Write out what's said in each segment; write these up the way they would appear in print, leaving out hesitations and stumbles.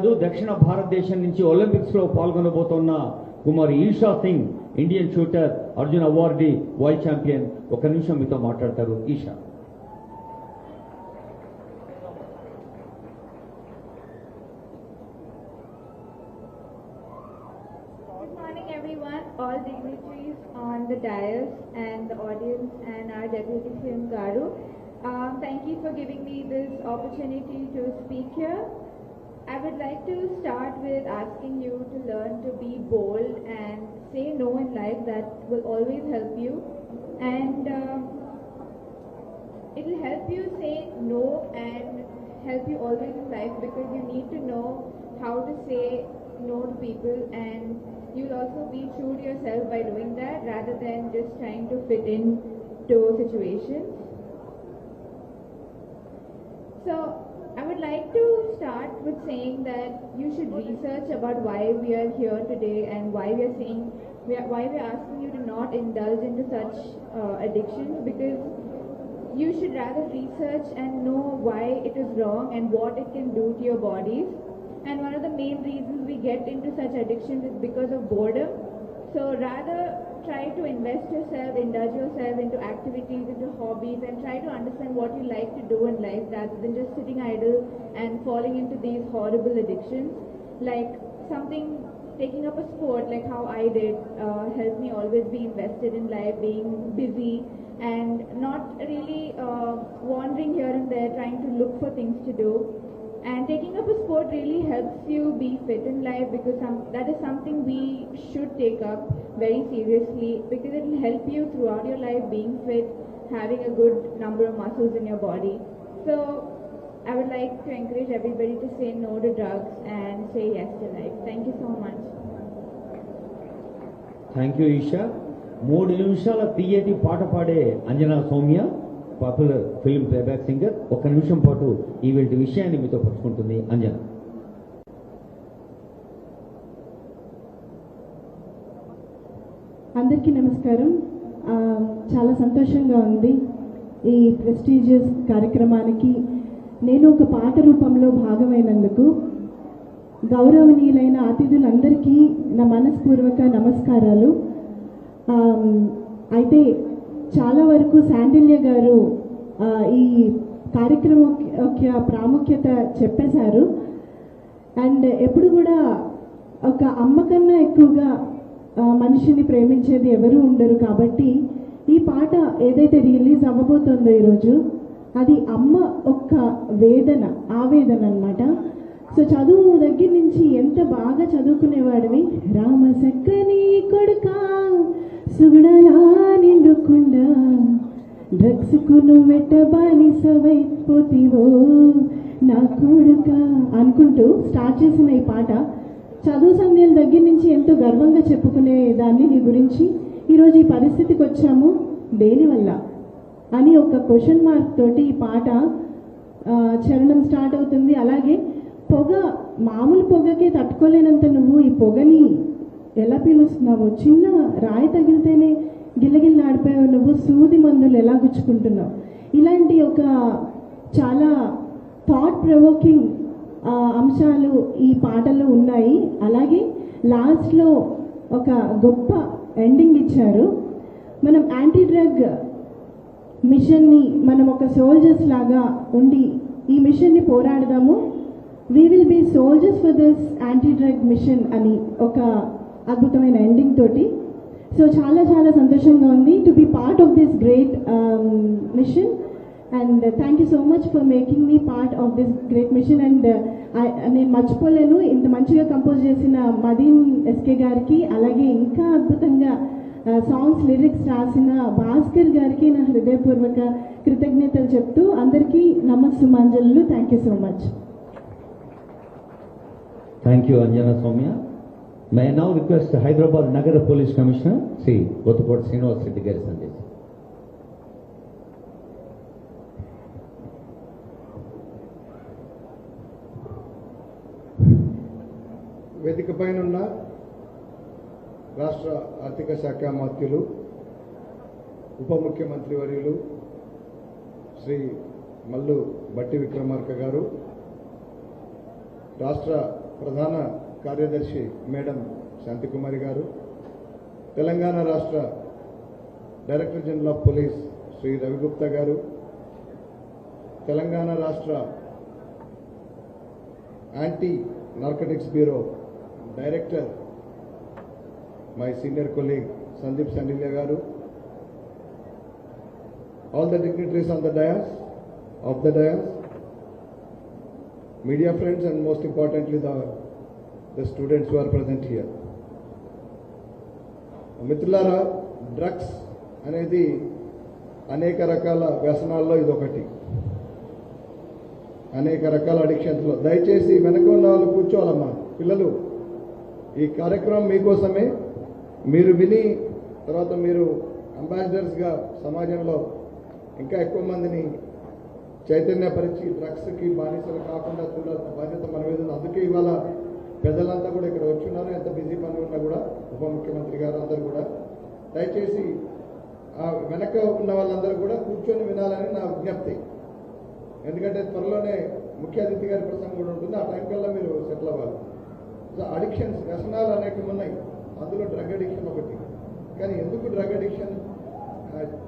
కాదు, దక్షిణ భారతదేశం నుంచి ఒలింపిక్స్ లో పాల్గొనబోతున్న కుమారి Esha Singh, Indian shooter, Arjun awardee, world champion. ఒక నిమిషం మీతో మాట్లాడతారు Isha. All dignitaries on the dais and the audience and our Deputy CM Garu. Thank you for giving me this opportunity to speak here. I would like to start with asking you to learn to be bold and say no in life. That will always help you, and it will help you say no and help you always in life, because you need to know how to say no to people, and you'll also be true to yourself by doing that rather than just trying to fit in to situations. So I would like to start with saying that you should research about why we are here today and why we are saying why we are asking you to not indulge into such addictions, because you should rather research and know why it is wrong and what it can do to your bodies. And one of the main reasons we get into such addictions is because of boredom. So rather try to invest yourself, indulge yourself into activities, into hobbies, and try to understand what you like to do in life rather than just sitting idle and falling into these horrible addictions. Like taking up a sport like how I did helped me always be invested in life, being busy and not really wandering here and there trying to look for things to do. And taking up a sport really helps you be fit in life, because that is something we should take up very seriously, because it will help you throughout your life being fit, having a good number of muscles in your body. So I would like to encourage everybody to say no to drugs and say yes to life. Thank you so much. Thank you, Isha. 3 నిమిషాల తీయటి పాట పాడే Anjana Soumya, popular film playback singer. 1 నిమిషం పాటు ఈ విషయాన్ని మీతో పంచుకుంటుంది అంజనా. అందరికీ నమస్కారం. చాలా సంతోషంగా ఉంది ఈ ప్రెస్టీజియస్ కార్యక్రమానికి నేను ఒక పాట రూపంలో భాగమైనందుకు. గౌరవనీయులైన అతిథులందరికీ నా మనస్పూర్వక నమస్కారాలు. అయితే చాలా వరకు శాండిల్య గారు ఈ కార్యక్రమం యొక్క ప్రాముఖ్యత చెప్పేశారు. అండ్ ఎప్పుడు కూడా ఒక అమ్మ కన్నా ఎక్కువగా మనిషిని ప్రేమించేది ఎవరు ఉండరు. కాబట్టి ఈ పాట ఏదైతే రిలీజ్ అవ్వబోతుందో ఈరోజు, అది అమ్మ ఒక్క ఆవేదన అన్నమాట. సో చదువు దగ్గర నుంచి ఎంత బాగా చదువుకునేవాడివి, రామ సక్కని కొడుకా సుగుణలా నిండుకుండా డ్రగ్స్ కు నువ్వెట్ట బానిసవైపోతివో నా కొడుక అనుకుంటూ స్టార్ట్ చేసిన ఈ పాట చదువు సంధ్యల దగ్గర నుంచి ఎంతో గర్వంగా చెప్పుకునే దాన్ని నీ గురించి. ఈరోజు ఈ పరిస్థితికి వచ్చాము దేనివల్ల అని ఒక క్వశ్చన్ మార్క్ తోటి ఈ పాట చరణం స్టార్ట్ అవుతుంది. అలాగే మామూలు పొగకే తట్టుకోలేనంత నువ్వు ఈ పొగని ఎలా పీలుస్తున్నావు, చిన్న రాయి తగిలితేనే గిల్లగిల్లాడిపోయావు నువ్వు, సూది మందులు ఎలా గుచ్చుకుంటున్నావు, ఇలాంటి ఒక చాలా థాట్ ప్రొవోకింగ్ అంశాలు ఈ పాటలో ఉన్నాయి. అలాగే లాస్ట్లో ఒక గొప్ప ఎండింగ్ ఇచ్చారు. మనం యాంటీ డ్రగ్ మిషన్ని మనం ఒక సోల్జర్స్ లాగా ఉండి ఈ మిషన్ని పోరాడదాము, we will be soldiers for this anti drug mission అని ఒక అద్భుతమైన ఎండింగ్ తోటి. సో చాలా చాలా సంతోషంగా ఉంది to be part of this great mission. And thank you so much for making me part of this great mission. And నేను మర్చిపోలేను ఇంత మంచిగా కంపోజ్ చేసిన మదీన్ ఎస్కే గారికి, అలాగే ఇంకా అద్భుతంగా సాంగ్స్ లిరిక్స్ రాసిన భాస్కర్ గారికి నా హృదయపూర్వక కృతజ్ఞతలు చెప్తూ అందరికీ నమస్సుమాంజలు. Thank you so much. Thank you, Anjana Soumya. May I now request Hyderabad Nagara Police Commissioner, Sri Gottupati Srinivas Reddy Gari Sandesh. వేదిక పైన ఉన్న రాష్ట్ర ఆర్థిక శాఖ మంత్రులు, ఉప ముఖ్యమంత్రి వర్యులు శ్రీ మల్లు బట్టి విక్రమార్క గారు, రాష్ట్ర ప్రధాన కార్యదర్శి మేడం శాంతికుమారి గారు, తెలంగాణ రాష్ట్ర director general of police Shri Ravi Gupta గారు, తెలంగాణ రాష్ట్ర anti narcotics bureau director my senior colleague Sandeep Shandilya గారు, all the dignitaries on the dais, of the dais, media friends, and most importantly the students who are present here. మిత్రులారా, drugs అనేది అనేక రకాల వ్యసనాల్లో ఇదొకటి. అనేక రకాల అడిక్షన్స్లో దయచేసి వెనక ఉన్న వాళ్ళు కూర్చోవాలమ్మా. పిల్లలు, ఈ కార్యక్రమం మీకోసమే. మీరు విని తర్వాత మీరు అంబాసిడర్స్గా సమాజంలో ఇంకా ఎక్కువ మందిని చైతన్యపరిచి డ్రగ్స్కి బానిసలు కాకుండా చూడాల్సిన బాధ్యత మన మీద ఉంది. అందుకే ఇవాళ పెద్దలంతా కూడా ఇక్కడ వచ్చున్నారు. ఎంత బిజీ పని ఉన్నా కూడా ఉప ముఖ్యమంత్రి గారు అందరూ కూడా దయచేసి ఆ వెనక ఉన్న వాళ్ళందరూ కూడా కూర్చొని వినాలని నా విజ్ఞప్తి. ఎందుకంటే త్వరలోనే ముఖ్య అతిథి గారి ప్రసంగం కూడా ఉంటుంది. ఆ టైం కల్లా మీరు సెటిల్ అవ్వాలి. సో అడిక్షన్స్, వ్యసనాలు అనేకం ఉన్నాయి. అందులో డ్రగ్ అడిక్షన్ ఒకటి. కానీ ఎందుకు డ్రగ్ అడిక్షన్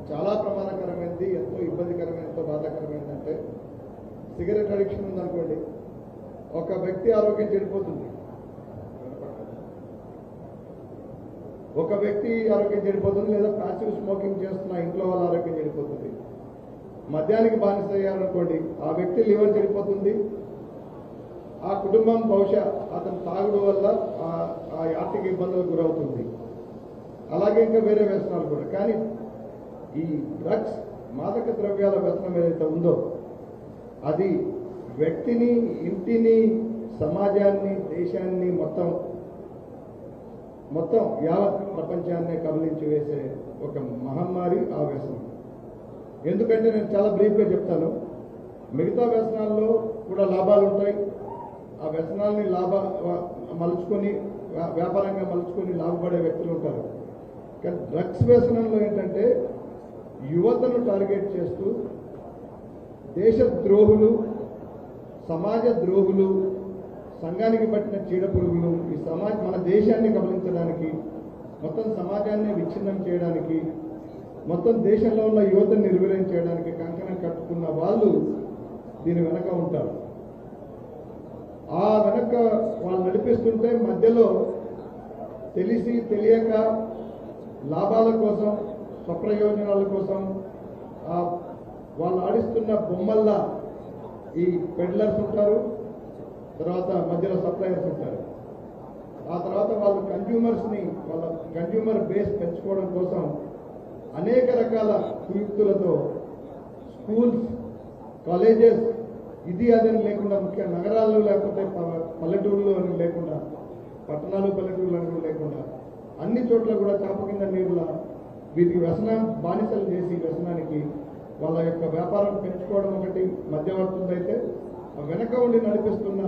చాలా ప్రమాదకరమైనది, ఎంతో ఇబ్బందికరమైన, ఎంతో బాధాకరమైందంటే, సిగరెట్ అడిక్షన్ ఉందనుకోండి, ఒక వ్యక్తి ఆరోగ్యం చెడిపోతుంది. ఒక వ్యక్తి ఆరోగ్యం చెడిపోతుంది, లేదా ప్యాసివ్ స్మోకింగ్ చేస్తున్న ఇంట్లో వాళ్ళ ఆరోగ్యం చెడిపోతుంది. మద్యానికి బానిస అయ్యారనుకోండి, ఆ వ్యక్తి లివర్ చెడిపోతుంది. ఆ కుటుంబం బహుశా అతను తాగుడు వల్ల ఆ ఆర్థిక ఇబ్బందులకు గురవుతుంది. అలాగే ఇంకా వేరే వ్యసనాలు కూడా. కానీ ఈ డ్రగ్స్, మాదక ద్రవ్యాల వ్యసనం ఏదైతే ఉందో అది వ్యక్తిని, ఇంటిని, సమాజాన్ని, దేశాన్ని, మొత్తం యావత్ ప్రపంచాన్నే కబలించి వేసే ఒక మహమ్మారి ఆ వ్యసనం. ఎందుకంటే నేను చాలా బ్రీఫ్గా చెప్తాను. మిగతా వ్యసనాల్లో కూడా లాభాలు ఉంటాయి. ఆ వ్యసనాల్ని మలుచుకొని వ్యాపారంగా మలుచుకొని లాభపడే వ్యక్తులు ఉంటారు. కానీ డ్రగ్స్ వ్యసనంలో ఏంటంటే యువతను టార్గెట్ చేస్తూ దేశద్రోహులు, సమాజ ద్రోహులు, సంఘానికి పట్టిన చీడపురుగులు ఈ మన దేశాన్ని కబలించడానికి, మొత్తం సమాజాన్ని విచ్ఛిన్నం చేయడానికి, మొత్తం దేశంలో ఉన్న యువతను నిర్వీర్యం చేయడానికి కంకణం కట్టుకున్న వాళ్ళు దీని వెనక ఉంటారు. ఆ వెనక వాళ్ళు నడిపిస్తుంటే మధ్యలో తెలిసి తెలియక లాభాల కోసం, స్వప్రయోజనాల కోసం వాళ్ళు ఆడిస్తున్న బొమ్మల్లా ఈ పెడ్లర్స్ ఉంటారు. తర్వాత మధ్యలో సప్లయర్స్ ఉంటారు. ఆ తర్వాత వాళ్ళు కన్జ్యూమర్స్ని, వాళ్ళ కన్జ్యూమర్ బేస్ పెంచుకోవడం కోసం అనేక రకాల కుయుక్తులతో స్కూల్స్, కాలేజెస్, ఇది అదని లేకుండా, ముఖ్య నగరాల్లో లేకపోతే పల్లెటూరులో అని లేకుండా, పట్టణాలు పల్లెటూరులు అని లేకుండా అన్ని చోట్ల కూడా చాప కింద నీరుల వీటికి వ్యసనం బానిసలు చేసి వ్యసనానికి వాళ్ళ యొక్క వ్యాపారం పెంచుకోవడం ఒకటి మధ్యవర్తులైతే, వెనక ఉండి నడిపిస్తున్న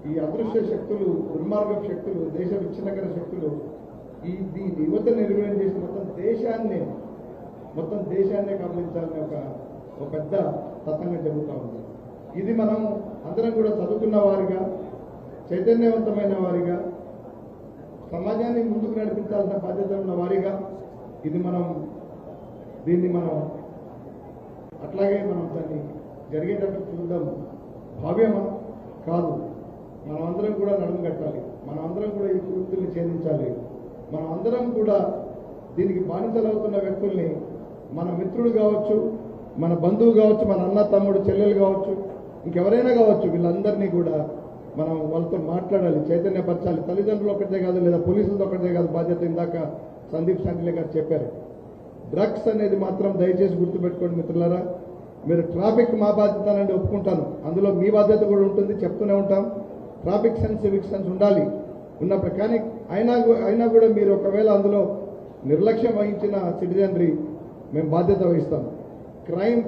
ఈ అదృశ్య శక్తులు, దుర్మార్గ శక్తులు, దేశ విచ్ఛిన్నకర శక్తులు ఈ యువత నిర్వహణ చేసి మొత్తం దేశాన్నే కబలించాలని ఒక పెద్ద తతంగం జరుగుతూ ఉంది. ఇది మనం అందరం కూడా చదువుకున్న వారిగా, చైతన్యవంతమైన వారిగా, సమాజాన్ని ముందుకు నడిపించాల్సిన బాధ్యత ఉన్న వారిగా దీన్ని మనం అట్లాగే మనం దాన్ని జరిగేటట్టు చూద్దాం. భావ్యమా కాదు. మనం అందరం కూడా నడుము కట్టాలి. మనం అందరం కూడా ఈ కుయుక్తుల్ని ఛేదించాలి. మనం అందరం కూడా దీనికి బానిసలవుతున్న వ్యక్తుల్ని, మన మిత్రుడు కావచ్చు, మన బంధువు కావచ్చు, మన అన్న, తమ్ముడు, చెల్లెలు కావచ్చు, ఇంకెవరైనా కావచ్చు, వీళ్ళందరినీ కూడా మనం వాళ్ళతో మాట్లాడాలి, చైతన్యపరచాలి. తల్లిదండ్రులు ఒక్కటే కాదు, లేదా పోలీసులతో ఒక్కటే కాదు బాధ్యత. ఇందాక సందీప్ సండిలే గారు చెప్పారు. డ్రగ్స్ అనేది మాత్రం దయచేసి గుర్తుపెట్టుకోండి మిత్రులారా. మీరు ట్రాఫిక్ మా బాధ్యత అనేది ఒప్పుకుంటాను, అందులో మీ బాధ్యత కూడా ఉంటుంది, చెప్తూనే ఉంటాం. ట్రాఫిక్ సెన్స్, సివిక్ సెన్స్ ఉండాలి ఉన్నప్పుడు. కానీ అయినా కూడా మీరు ఒకవేళ అందులో నిర్లక్ష్యం వహించిన సిటిజనరీ మేము బాధ్యత వహిస్తాం. క్రైమ్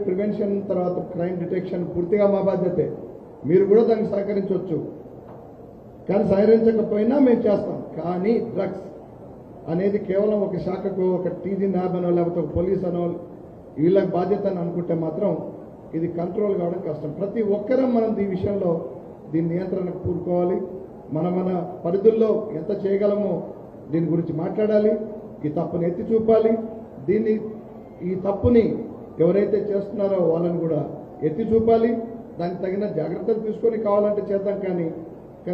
ప్రివెన్షన్, తర్వాత క్రైమ్ డిటెక్షన్ పూర్తిగా మా బాధ్యతే. మీరు కూడా దానికి సహకరించవచ్చు, కానీ సహకరించకపోయినా మేము చేస్తాం. కానీ డ్రగ్స్ అనేది కేవలం ఒక శాఖకు, ఒక టీజీ న్యాబ్ అనో లేకపోతే ఒక పోలీస్ అనో వీళ్ళకి బాధ్యత అని అనుకుంటే మాత్రం ఇది కంట్రోల్ కావడం కష్టం. ప్రతి ఒక్కరం మనం ఈ విషయంలో దీని నియంత్రణకు పూనుకోవాలి. మన పరిధుల్లో ఎంత చేయగలమో దీని గురించి మాట్లాడాలి. ఈ తప్పుని ఎత్తి చూపాలి. ఈ తప్పుని ఎవరైతే చేస్తున్నారో వాళ్ళని కూడా ఎత్తి చూపాలి. దానికి తగిన జాగ్రత్తలు తీసుకొని కావాలంటే చేద్దాం, కానీ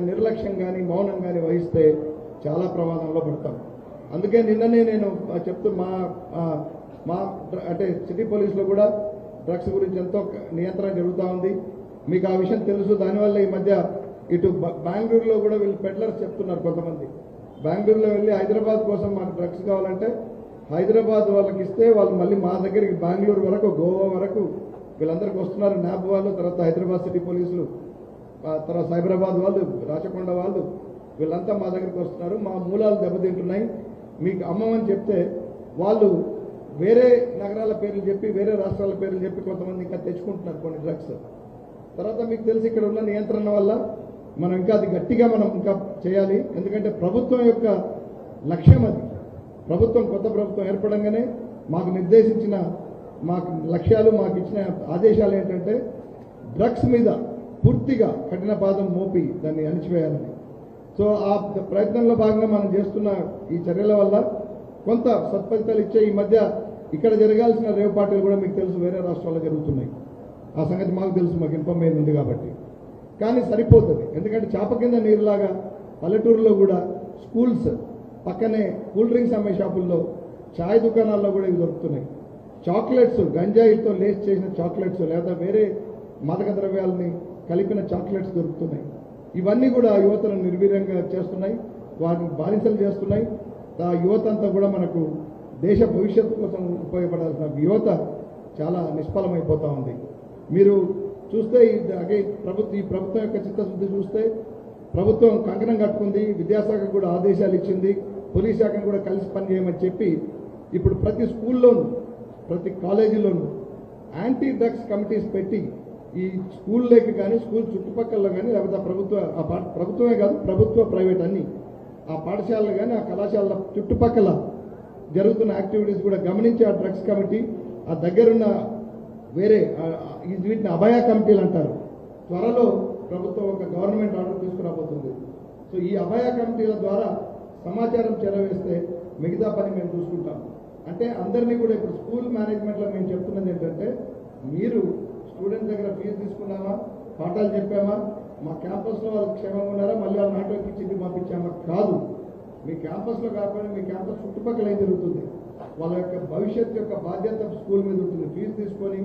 నిర్లక్ష్యం కానీ మౌనం కానీ వహిస్తే చాలా ప్రమాదంలో పడతాం. అందుకే నిన్ననే నేను చెప్తూ అంటే సిటీ పోలీసులో కూడా డ్రగ్స్ గురించి ఎంతో నియంత్రణ జరుగుతూ ఉంది. మీకు ఆ విషయం తెలుసు. దానివల్ల ఈ మధ్య ఇటు బెంగళూరులో కూడా వీళ్ళు పెడ్లర్స్ చెప్తున్నారు, కొంతమంది బెంగళూరులో వెళ్ళి హైదరాబాద్ కోసం మాకు డ్రగ్స్ కావాలంటే హైదరాబాద్ వాళ్ళకి ఇస్తే వాళ్ళు మళ్ళీ మా దగ్గరికి బెంగళూరు వరకు, గోవా వరకు వీళ్ళందరికీ వస్తున్నారు. నాబ్ వాళ్ళు, తర్వాత హైదరాబాద్ సిటీ పోలీసులు, తర్వాత సైబరాబాద్ వాళ్ళు, రాచకొండ వాళ్ళు, వీళ్ళంతా మా దగ్గరికి వస్తున్నారు. మా మూలాలు దెబ్బతింటున్నాయి, మీకు అమ్మమని చెప్తే వాళ్ళు వేరే నగరాల పేర్లు చెప్పి, వేరే రాష్ట్రాల పేర్లు చెప్పి కొంతమంది ఇంకా తెచ్చుకుంటున్నారు కొన్ని డ్రగ్స్. తర్వాత మీకు తెలిసి ఇక్కడ ఉన్న నియంత్రణ వల్ల మనం ఇంకా అది గట్టిగా మనం ఇంకా చేయాలి. ఎందుకంటే ప్రభుత్వం యొక్క లక్ష్యం అది. కొత్త ప్రభుత్వం ఏర్పడంగానే మాకు నిర్దేశించిన లక్ష్యాలు, మాకు ఇచ్చిన ఆదేశాలు ఏంటంటే డ్రగ్స్ మీద పూర్తిగా కఠిన పాదం మోపి దాన్ని అణిచివేయాలని. సో ఆ ప్రయత్నంలో భాగంగా మనం చేస్తున్న ఈ చర్యల వల్ల కొంత సత్ఫలితాలు ఇచ్చే ఈ మధ్య ఇక్కడ జరగాల్సిన రేవ్ పార్టీలు కూడా మీకు తెలుసు వేరే రాష్ట్రాల్లో జరుగుతున్నాయి. ఆ సంగతి మాకు తెలుసు, మాకు ఇన్ఫర్మేషన్ ఉంది కాబట్టి. కానీ సరిపోతుంది, ఎందుకంటే చాప కింద నీరులాగా పల్లెటూరులో కూడా స్కూల్స్ పక్కనే కూల్ డ్రింక్స్ అమ్మే షాపుల్లో, ఛాయ్ దుకాణాల్లో కూడా ఇవి దొరుకుతున్నాయి. చాక్లెట్స్, గంజాయితో లేస్ చేసిన చాక్లెట్స్ లేదా వేరే మాదక ద్రవ్యాలని కలిపిన చాక్లెట్స్ దొరుకుతున్నాయి. ఇవన్నీ కూడా యువతను నిర్వీర్యంగా చేస్తున్నాయి, వారిని బానిసలు చేస్తున్నాయి. ఆ యువత అంతా కూడా మనకు దేశ భవిష్యత్తు కోసం ఉపయోగపడాల్సిన యువత చాలా నిష్ఫలమైపోతూ ఉంది. మీరు చూస్తే ఈ ప్రభుత్వం యొక్క చిత్తశుద్ధి చూస్తే ప్రభుత్వం కంకణం కట్టుకుంది, విద్యాశాఖ కూడా ఆదేశాలు ఇచ్చింది, పోలీస్ శాఖను కూడా కలిసి పనిచేయమని చెప్పి ఇప్పుడు ప్రతి స్కూల్లోనూ, ప్రతి కాలేజీలోనూ యాంటీ డ్రగ్స్ కమిటీస్ పెట్టి ఈ స్కూల్లోకి కానీ, స్కూల్ చుట్టుపక్కల కానీ, లేకపోతే ప్రభుత్వమే కాదు, ప్రభుత్వ ప్రైవేట్ అన్ని ఆ పాఠశాలలు కానీ, ఆ కళాశాలల చుట్టుపక్కల జరుగుతున్న యాక్టివిటీస్ కూడా గమనించి ఆ డ్రగ్స్ కమిటీ, ఆ దగ్గరున్న వేరే వీటిని అభయ కమిటీలు అంటారు. త్వరలో ప్రభుత్వం ఒక గవర్నమెంట్ ఆర్డర్ తీసుకురాబోతుంది. సో ఈ అభయ కమిటీల ద్వారా సమాచారం చేరవేస్తే మిగతా పని మేము చూసుకుంటాం. అంటే అందరినీ కూడా ఇప్పుడు స్కూల్ మేనేజ్మెంట్లో మేము చెప్తున్నది ఏంటంటే, మీరు స్టూడెంట్స్ దగ్గర ఫీజు తీసుకున్నామా, పాఠాలు చెప్పామా, మా క్యాంపస్లో వాళ్ళు క్షేమంగా ఉన్నారా, మళ్ళీ వాళ్ళ నాటోకి ఇచ్చింది పంపించామా? కాదు. మీ క్యాంపస్లో కాకపోయినా మీ క్యాంపస్ చుట్టుపక్కల ఏం జరుగుతుంది, వాళ్ళ యొక్క భవిష్యత్తు యొక్క బాధ్యత స్కూల్ మీద ఉంటుంది. ఫీజు తీసుకొని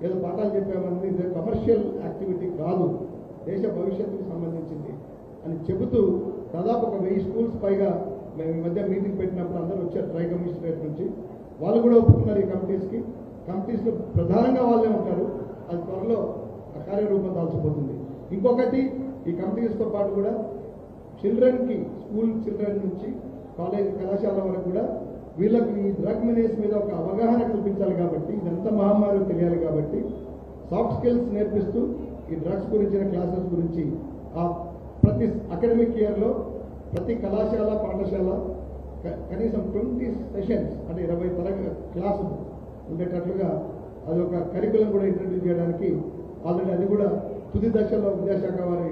ఏదో పాఠాలు చెప్పామని ఇది కమర్షియల్ యాక్టివిటీ కాదు, దేశ భవిష్యత్తుకు సంబంధించింది అని చెబుతూ దాదాపు ఒక 1000 స్కూల్స్ పైగా మేము ఈ మధ్య మీటింగ్ పెట్టినప్పుడు అందరూ వచ్చారు ట్రై కమిషనరేట్ నుంచి. వాళ్ళు కూడా ఒప్పుకున్నారు ఈ కమిటీస్లో ప్రధానంగా వాళ్ళే ఉంటారు. అది త్వరలో కార్యరూపం దాల్చిపోతుంది. ఇంకొకటి, ఈ కమిటీస్తో పాటు కూడా చిల్డ్రన్కి, స్కూల్ చిల్డ్రన్ నుంచి కాలేజ్ కళాశాల వరకు కూడా వీళ్ళకి ఈ డ్రగ్ మెనేజ్ మీద ఒక అవగాహన కల్పించాలి. కాబట్టి ఇదంతా మహమ్మారి తెలియాలి. కాబట్టి సాఫ్ట్ స్కిల్స్ నేర్పిస్తూ ఈ డ్రగ్స్ గురించిన క్లాసెస్ గురించి ప్రతి అకాడమిక్ ఇయర్లో ప్రతి కళాశాల, పాఠశాల కనీసం 20 సెషన్స్ అంటే 20 క్లాసులు ఉండేటట్లుగా అదొక కరికులం కూడా ఇంట్రడ్యూస్ చేయడానికి ఆల్రెడీ అది కూడా తుది దశలో విద్యాశాఖ వారి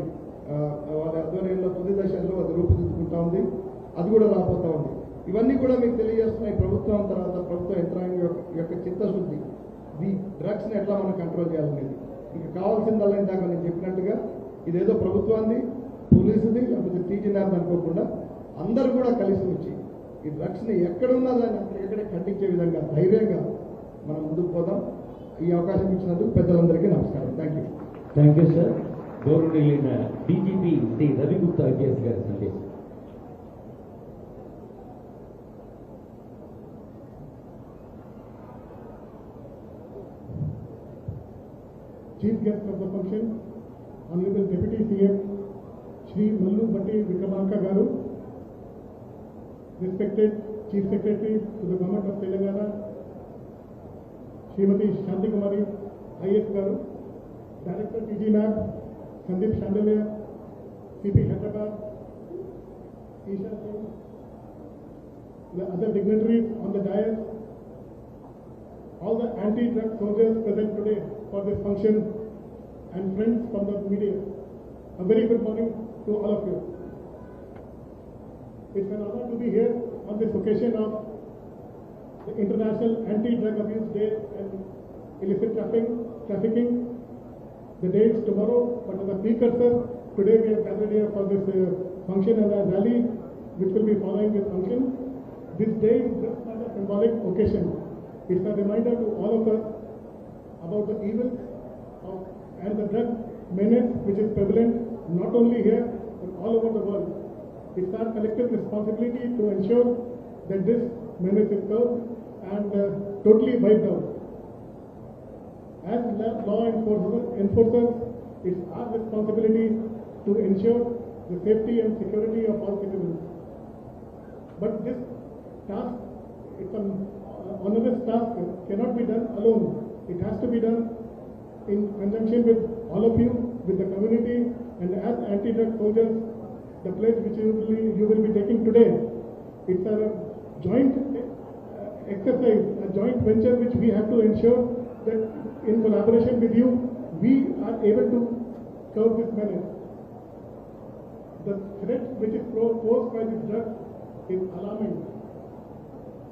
ఆధ్వర్యంలో తుది దశలో అది రూపుదిద్దుకుంటా ఉంది. అది కూడా రాబోతా ఉంది. ఇవన్నీ కూడా మీకు తెలియజేస్తున్నాయి ప్రభుత్వం, తర్వాత ప్రభుత్వ యంత్రాంగం యొక్క చిత్తశుద్ధి. ఈ డ్రగ్స్ని ఎట్లా మనం కంట్రోల్ చేయాలనేది. ఇంకా కావాల్సిందల్లా ఇందాక నేను చెప్పినట్టుగా ఇదేదో ప్రభుత్వాన్ని, పోలీసుది, లేకపోతే టీజీ ల్యాబ్ అనుకోకుండా అందరూ కూడా కలిసి వచ్చి ఈ డ్రగ్స్ని ఎక్కడున్నా దాన్ని అక్కడెక్కడే ఖండించే విధంగా ధైర్యంగా మనం ముందుకు పోదాం. ఈ అవకాశం ఇచ్చినందుకు పెద్దలందరికీ నమస్కారం. Thank you sir. గౌరవనీయులైన డీజీపీ శ్రీ రవిగుప్తా ఐపీఎస్ గారి సందేశం. Chief guest of the function, Honorable Deputy CM Shri Mallu Bhatti Vikramanka Garu, respected Chief Secretary to the Government of Telangana, Srimati Shanti Kumari IS Garu, Director TG Lab, Sandeep Chandelier, CP Hyderabad, Isha Singh, the other dignitaries on the dais, all the anti-drug soldiers present today for this function, and friends from the media. A very good morning to all of you. It's an honor to be here on this occasion of the International Anti-Drug Abuse Day and illicit trafficking. The day is tomorrow, but as a precursor, today we have gathered here for this function and a rally, which will be following this function. This day is just not a symbolic occasion. It's a reminder to all of us about the evils and the drug menace which is prevalent not only here but all over the world. It's our collective responsibility to ensure that this menace is curbed and totally wiped out. As law enforcers, it's our responsibility to ensure the safety and security of all citizens. But this task, it's an onerous task, cannot be done alone. It has to be done in conjunction with all of you, with the community, and as anti-drug soldiers, the pledge which you will be taking today, it's a joint exercise, a joint venture which we have to ensure that in collaboration with you, we are able to curb this menace. The threat which is posed by this drug is alarming.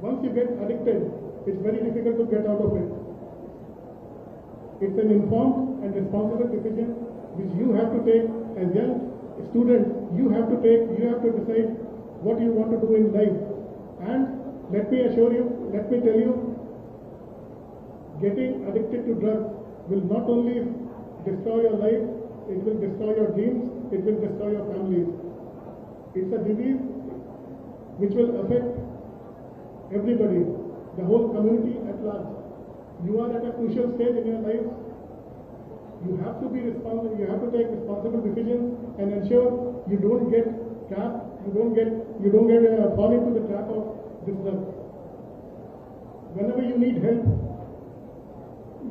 Once you get addicted, it's very difficult to get out of it. It's an informed and responsible decision which you have to take as young students. You have to decide what you want to do in life. And let me tell you, getting addicted to drugs will not only destroy your life, it will destroy your dreams, it will destroy your families. It's a disease which will affect everybody, the whole community at large. You are at a crucial stage in your life. You have to be responsible. You have to take responsible decisions and ensure you don't get trapped. You don't fall into the trap of this drug. Whenever you need help,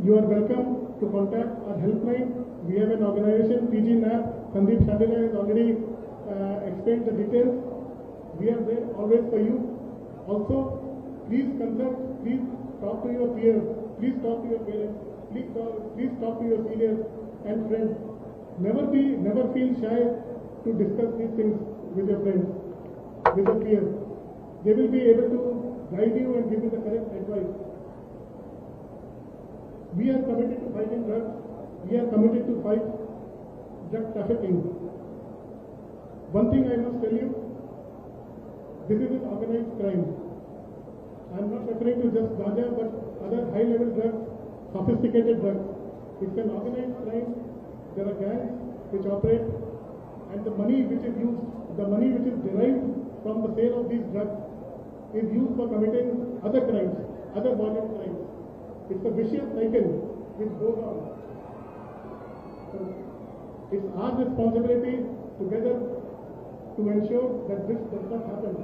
you are welcome to contact our helpline. We have an organization, PG NAP. Sandeep Chandela has already explained the details. We are there always for you. Also, please consult. Please talk to your peers. Please talk to your parents. Please talk to your seniors and friends. Never feel shy to discuss these things with your friends, with your peers. They will be able to guide you and give you the correct advice. We are committed to fighting drugs. We are committed to fight drug trafficking. One thing I must tell you, this is an organized crime. I am not referring to just ganja, but other high-level drugs, sophisticated drugs. It's an organized crime. There are gangs which operate, and the money which is derived from the sale of these drugs is used for committing other crimes, other violent crimes. It's a vicious cycle which goes on. So it's our responsibility together to ensure that this does not happen.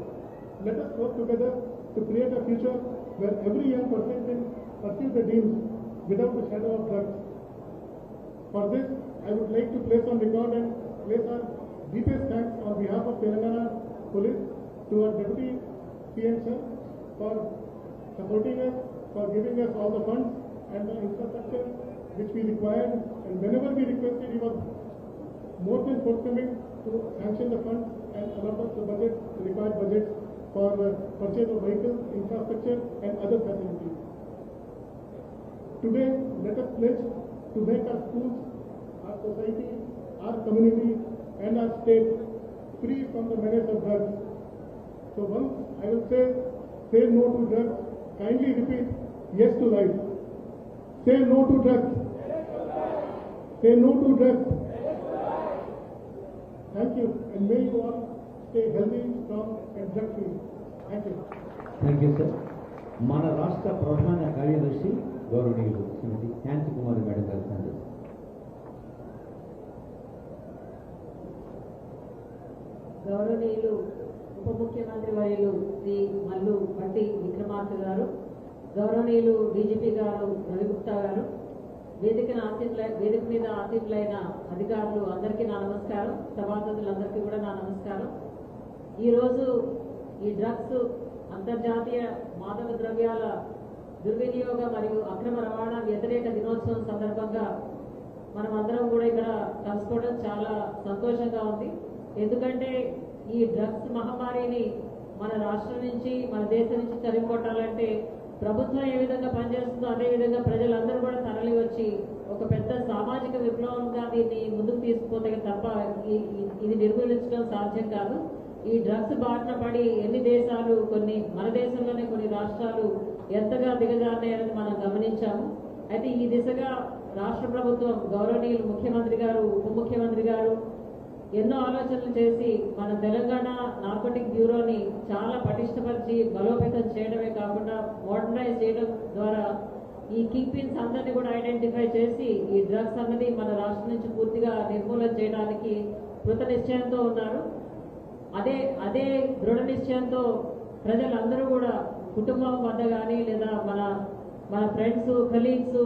Let us work together to create a future where every young person can pursue their dreams without the shadow of drugs. For this, I would like to place on record and place our deepest thanks on behalf of Telangana Police to our Deputy CM sir for supporting us, for giving us all the funds and the infrastructure which we required. And whenever we requested, he was more than forthcoming to sanction the funds and allot us the required budget for purchase of vehicles, infrastructure and other facilities. Today, let us pledge to make our schools, our society, our community and our state free from the menace of drugs. So once I will say no to drugs, kindly repeat yes to life. Say no to drugs. Say no to drugs. Thank you, and may you all stay healthy, strong and drug free. Thank you. Thank you sir. మన రాష్ట్ర ప్రధాన కార్యదర్శి గౌరవనీయులు శ్రీమతి శాంతి కుమారి madam గారు సందేశం. గౌరవనీయులు ఉప ముఖ్యమంత్రి వర్యులు శ్రీ మల్లు భట్టి విక్రమార్క గారు, గౌరవనీయులు డీజీపీ గారు రవిగుప్తా గారు, వేదిక మీద ఆసీనులైన అధికారులు అందరికీ నా నమస్కారం, సభాసదులందరికీ కూడా నా నమస్కారం. ఈరోజు ఈ డ్రగ్స్ అంతర్జాతీయ మాదక ద్రవ్యాల దుర్వినియోగ మరియు అక్రమ రవాణా వ్యతిరేక దినోత్సవం సందర్భంగా మనం అందరం కూడా ఇక్కడ కలుసుకోవడం చాలా సంతోషంగా ఉంది. ఎందుకంటే ఈ డ్రగ్స్ మహమ్మారిని మన రాష్ట్రం నుంచి మన దేశం నుంచి తరిమికొట్టాలంటే ప్రభుత్వం ఏ విధంగా పనిచేస్తుందో అదే విధంగా ప్రజలందరూ కూడా తరలి వచ్చి ఒక పెద్ద సామాజిక విప్లవంగా దీన్ని ముందుకు తీసుకుపోతే తప్ప ఇది నిర్మూలించడం సాధ్యం కాదు. ఈ డ్రగ్స్ బారిన పడి ఎన్ని దేశాలు, కొన్ని మన దేశంలోనే కొన్ని రాష్ట్రాలు ఎంతగా దిగజారినాయని మనం గమనించాము. అయితే ఈ దిశగా రాష్ట్ర ప్రభుత్వం, గౌరవనీయులు ముఖ్యమంత్రి గారు, ఉప ముఖ్యమంత్రి గారు ఎన్నో ఆలోచనలు చేసి మన తెలంగాణ నార్కోటిక్ బ్యూరోని చాలా పటిష్టపరిచి బలోపేతం చేయడమే కాకుండా మోడర్నైజ్ చేయడం ద్వారా ఈ కింగ్ పిన్స్ అందరినీ కూడా ఐడెంటిఫై చేసి ఈ డ్రగ్స్ అన్నది మన రాష్ట్రం నుంచి పూర్తిగా నిర్మూలన చేయడానికి కృత నిశ్చయంతో ఉన్నారు. అదే దృఢ నిశ్చయంతో ప్రజలందరూ కూడా కుటుంబం వద్ద కానీ లేదా మన ఫ్రెండ్స్, కలీగ్స్,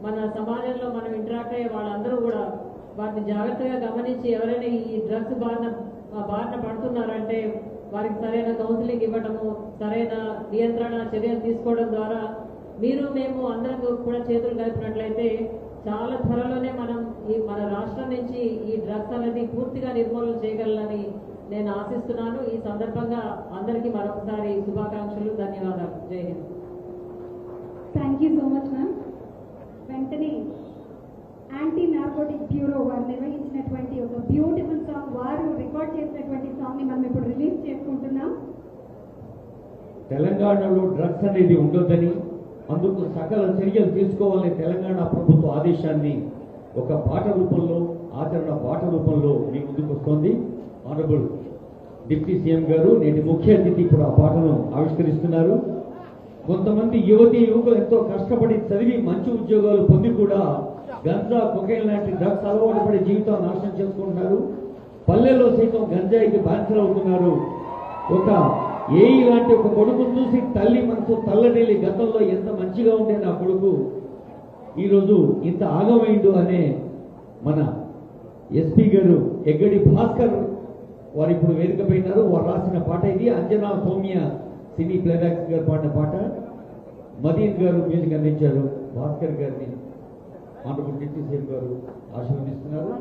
మన సమాజంలో మనం ఇంటరాక్ట్ అయ్యే వాళ్ళందరూ కూడా వాటిని జాగ్రత్తగా గమనించి ఎవరైనా ఈ డ్రగ్స్ బారిన పడుతున్నారంటే వారికి సరైన కౌన్సిలింగ్ ఇవ్వడము, సరైన నియంత్రణ చర్యలు తీసుకోవడం ద్వారా మీరు మేము అందరం కూడా చేతులు కలిపినట్లయితే చాలా త్వరలోనే మనం మన రాష్ట్రం నుంచి ఈ డ్రగ్స్ అనేది పూర్తిగా నిర్మూలన చేయగలనని నేను ఆశిస్తున్నాను. ఈ సందర్భంగా అందరికీ మరొకసారి శుభాకాంక్షలు, ధన్యవాదాలు. జై Hind. Thank you so much ma'am. వెంటనే యాంటీ నార్కోటిక్ బ్యూరో వారు నిర్వహించినటువంటి ఒక బ్యూటిఫుల్ సాంగ్, వారు రికార్డ్ చేసినటువంటి సాంగ్ ని మనం ఇప్పుడు రిలీజ్ చేసుకుంటున్నాం. తెలంగాణలో డ్రగ్స్ అనేది ఉండొద్దని, అందుకు సకల చర్యలు తీసుకోవాలని తెలంగాణ ప్రభుత్వ ఆదేశాన్ని ఒక పాట రూపంలో, ఆచరణ పాట రూపంలో మీ ముందుకు వస్తోంది. ఆనరబుల్ డిప్యూటీ సీఎం గారు నేటి ముఖ్య అతిథి ఇప్పుడు ఆ పాటను ఆవిష్కరిస్తున్నారు. కొంతమంది యువతీ యువకులు ఎంతో కష్టపడి చదివి మంచి ఉద్యోగాలు పొంది కూడా గంజా, కొకైన్ లాంటి డ్రగ్స్ అలవాటు పడి జీవితాన్ని నాశనం చేసుకుంటున్నారు. పల్లెల్లో సైతం గంజాయికి బానిసలు అవుతున్నారు. ఒక ఏఈ లాంటి ఒక కొడుకును చూసి తల్లి మనసు తల్లడిల్లి గతంలో ఎంత మంచిగా ఉండే నా కొడుకు ఈరోజు ఇంత ఆగమైండు అనే మన ఎస్పీ గారు ఎగ్గడి భాస్కర్ వారు ఇప్పుడు వేదిక పోయినారు. వారు రాసిన పాట ఇది. అంజనా సౌమ్య సినీ ప్లేబ్యాక్ గారు పాడిన పాట. మదీన్ గారు మ్యూజిక్ అందించారు. భాస్కర్ గారిని ఆనరబుల్ డిప్యూటీ సీఎం గారు ఆశీర్వదిస్తున్నారు.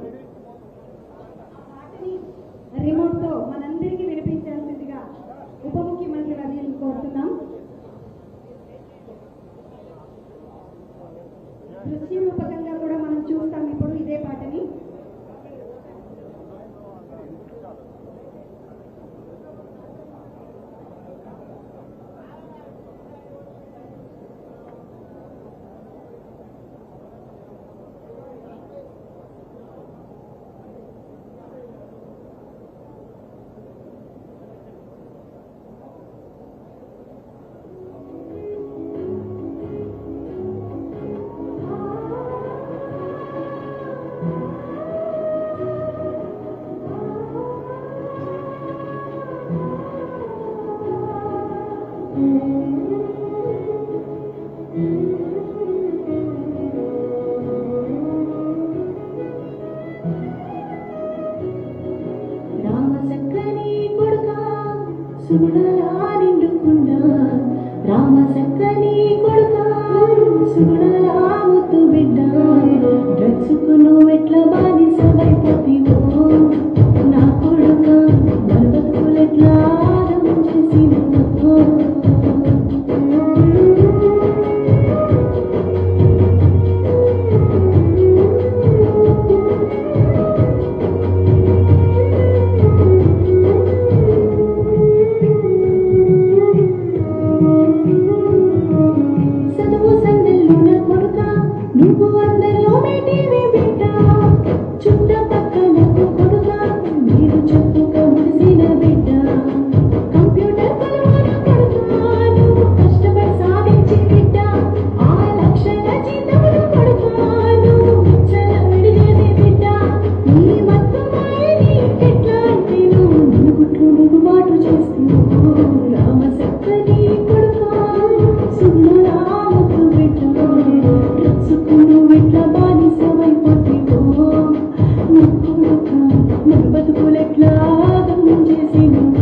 రిమోట్ తో మనందరికీ వినిపించాల్సిందిగా ఉప ముఖ్యమంత్రి వర్యులను కోరుతున్నాం. దృశ్య రూపకంగా కూడా మనం చూస్తాం ఇప్పుడు ఇదే పాటని. సుగుణలా నిండుకుండా రామ చక్కని కొడుక సుగుణలా ముద్దు బిడ్డ డ్రగ్స్కు నువ్వెట్లా బానిసమైపోతివో నా కొడుక మన బతుకులెట్లా ఆగం చేసినవో బతుకులెట్లా చేసిన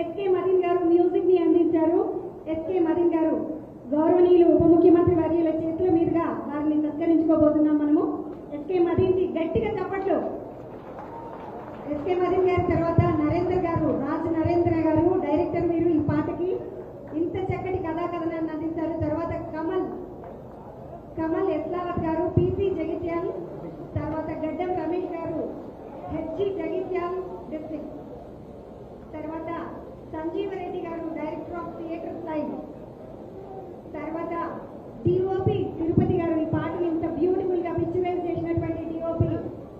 ఎస్కే మదీన్ గారు మ్యూజిక్ ని అందించారు. ఎస్కే మదీన్ గారు గౌరవనీయులు ఉప ముఖ్యమంత్రి వర్యుల చేతుల మీదుగా వారిని సత్కరించుకోబోతున్నాం మనము. ఎస్కే మదీన్ కి గట్టిగా చప్పట్లు. ఎస్కే మదీన్ గారి తర్వాత నరేందర్ గారు, రాజ్ నరేంద్ర గారు డైరెక్టర్, మీరు ఈ పాటకి ఇంత చక్కటి కథా కథనాన్ని అందించారు. తర్వాత కమల్ ఎస్లావత్ గారు, పిసి జగిత్యాల్, తర్వాత గడ్డం రమేష్ గారు, హెచ్జి జగిత్యాల్ డిస్ట్రిక్ట్, తర్వాత సంజీవరెడ్డి గారు డైరెక్టర్ ఆఫ్ థియేటర్ స్టైల్, తర్వాత డిఓపి తిరుపతి గారు, ఈ పాటను ఇంత బ్యూటిఫుల్ గా పిక్చరైజ్ చేసినటువంటి డిఓపి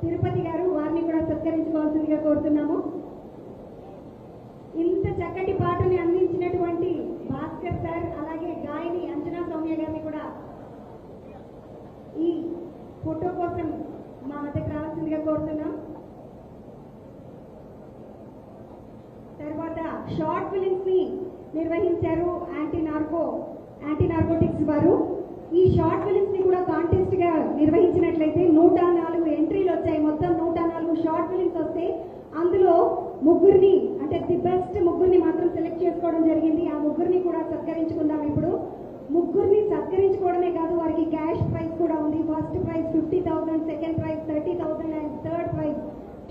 తిరుపతి గారు, వారిని కూడా సత్కరించుకోవాల్సిందిగా కోరుతున్నాము. ఇంత చక్కటి పాటని అందించినటువంటి భాస్కర్ సార్, అలాగే గాయని అంజనా సౌమ్య గారిని కూడా ఈ ఫోటో కోసం మా మధ్యకు రావాల్సిందిగా కోరుతున్నాం. తర్వాత షార్ట్ ఫిలిమ్స్ ని నిర్వహించారు యాంటీ నార్కోటిక్స్ వారు. ఈ షార్ట్ ఫిలిమ్స్ ని కూడా కాంటెస్ట్ గా నిర్వహించినట్లయితే 104 ఎంట్రీలు వచ్చాయి. మొత్తం 104 షార్ట్ ఫిలిమ్స్ వస్తే అందులో ముగ్గురిని, అంటే ది బెస్ట్ ముగ్గురిని మాత్రం సెలెక్ట్ చేసుకోవడం జరిగింది. ఆ ముగ్గురిని కూడా సత్కరించుకుందాం ఇప్పుడు. ముగ్గురిని సత్కరించుకోవడమే కాదు, వారికి క్యాష్ ప్రైజ్ కూడా ఉంది. First prize 50,000, second prize 30,000 and third prize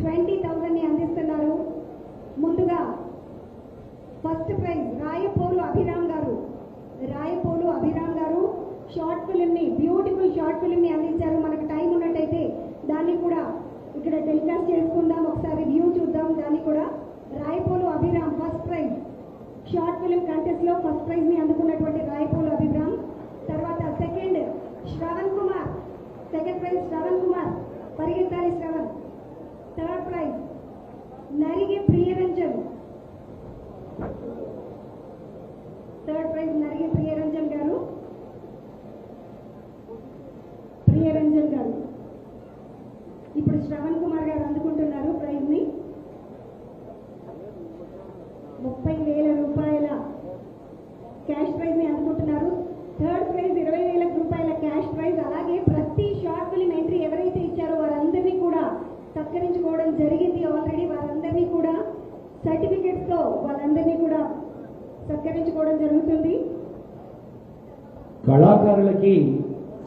20,000 ని అందిస్తున్నారు. ముందుగా ఫస్ట్ ప్రైజ్ రాయపోలు అభిరామ్ గారు షార్ట్ ఫిలిం ని, బ్యూటిఫుల్ షార్ట్ ఫిలిం ని అందించారు. మనకు టైం ఉన్నట్టయితే దాన్ని కూడా ఇక్కడ టెలికాస్ట్ చేసుకుందాం, ఒకసారి వ్యూ చూద్దాం. దాన్ని కూడా Rayapolu Abhiram first prize short film contest లో ఫస్ట్ ప్రైజ్ ని అందుకున్నటువంటి రాయపోలు అభిరామ్. తర్వాత సెకండ్ ప్రైజ్ శ్రవణ్ కుమార్, పరిగెత్తాలి శ్రవణ్. థర్డ్ ప్రైజ్ నరిగే ప్రియరంజన్ గారు. ఇప్పుడు శ్రవణ్ కుమార్ గారు అందుకుంటున్నారు ప్రైజ్ ని. 30,000 రూపాయల క్యాష్ ప్రైజ్ ని అందుకుంటున్నారు. థర్డ్ ప్రైజ్ 20,000 రూపాయల క్యాష్ ప్రైజ్. అలాగే ప్రతి షార్ట్ ఫిలిం ఎంట్రీ ఎవరైతే ఇచ్చారో వారందరినీ కూడా సత్కరించుకోవడం జరిగింది ఆల్రెడీ. వారందరినీ కూడా సర్టిఫికెట్స్ తో వాళ్ళందరినీ కూడా సత్కరించుకోవడం జరుగుతుంది. కళాకారులకి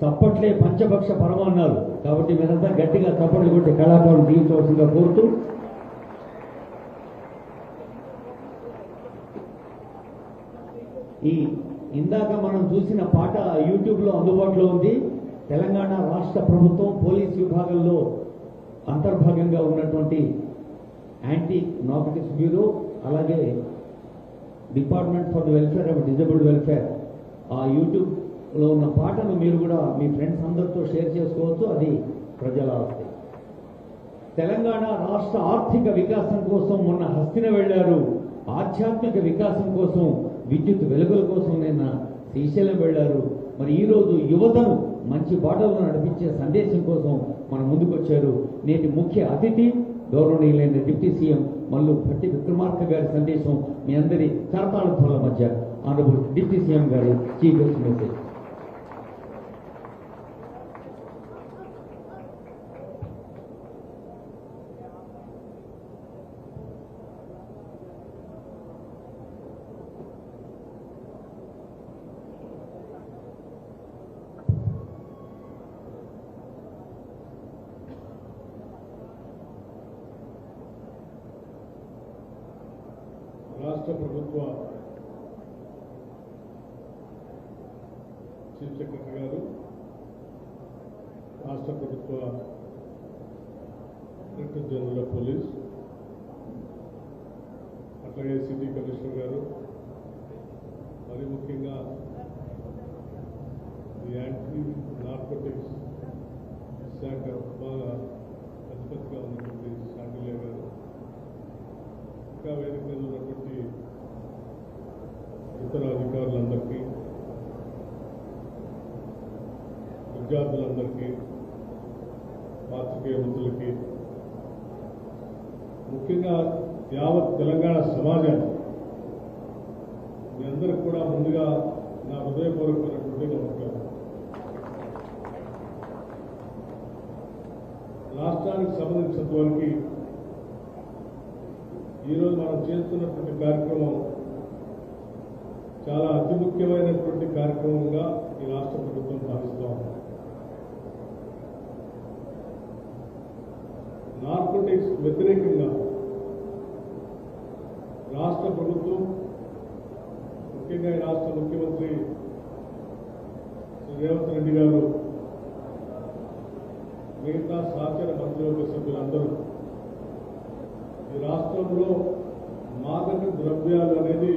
చప్పట్లే పంచభక్ష పరమాన్నారు కాబట్టి మీరంతా గట్టిగా చప్పట్లు కొట్టి కళాకారులు తీర్చవలసిందిగా కోరుతూ, ఈ ఇందాక మనం చూసిన పాట యూట్యూబ్ లో అందుబాటులో ఉంది. తెలంగాణ రాష్ట్ర ప్రభుత్వం పోలీస్ విభాగంలో అంతర్భాగంగా ఉన్నటువంటి యాంటీ నార్కోటిక్స్ బ్యూరో, అలాగే department for the welfare of disabled welfare, ఆ యూట్యూబ్ లో ఉన్న పాటను మీరు కూడా మీ ఫ్రెండ్స్ అందరితో షేర్ చేసుకోవచ్చు. అది ప్రజల ఆస్తి. తెలంగాణ రాష్ట్ర ఆర్థిక వికాసం కోసం మొన్న హస్తిన వెళ్లారు. ఆధ్యాత్మిక వికాసం కోసం, విద్యుత్ వెలుగుల కోసం నిన్న శ్రీశైలం వెళ్లారు. మరి ఈ రోజు యువతను మంచి బాటలో నడిపించే సందేశం కోసం మన ముందుకొచ్చారు. నేటి ముఖ్య అతిథి గౌరవనీయులైన డిప్యూటీ సీఎం మల్లు భట్టి విక్రమార్క గారి సందేశం మీ అందరి కరతాళ ధ్వనుల మధ్య ఆనరబుల్ డిప్యూటీ సీఎం గారి చీఫ్ గెస్ట్ మెసేజ్. రాష్ట్ర ప్రభుత్వ చీఫ్ సెక్రటరీ గారు, రాష్ట్ర ప్రభుత్వ డైరెక్టర్ జనరల్ ఆఫ్ పోలీస్, అట్లాగే సిటీ కమిషనర్ గారు, మరి ముఖ్యంగా ఈ యాంటీ నార్కోటిక్స్ శాఖ బాగా అధిపతిగా ఉన్నటువంటి శాండిల్య గారు, ఇంకా వేదిక మీద ఉన్నటువంటి ఇతర అధికారులందరికీ, విద్యార్థులందరికీ, పాత్రికేయ మిత్రులకి, ముఖ్యంగా యావత్ తెలంగాణ సమాజాన్ని, మీ అందరికి కూడా ముందుగా నా హృదయపూర్వకమైనటువంటి నమస్కారం. రాష్ట్రానికి సంబంధించినంత వరకు ఈరోజు ఈరోజు మనం చేస్తున్నటువంటి కార్యక్రమం చాలా అతి ముఖ్యమైనటువంటి కార్యక్రమంగా ఈ రాష్ట్ర ప్రభుత్వం భావిస్తూ ఉంది. నార్కోటిక్స్ వ్యతిరేకంగా రాష్ట్ర ప్రభుత్వం, ముఖ్యంగా ఈ రాష్ట్ర ముఖ్యమంత్రి శ్రీ రేవంత్ రెడ్డి గారు, మిగతా సహచర మంత్రివర్గ సభ్యులందరూ ఈ రాష్ట్రంలో మాదక ద్రవ్యాలు అనేది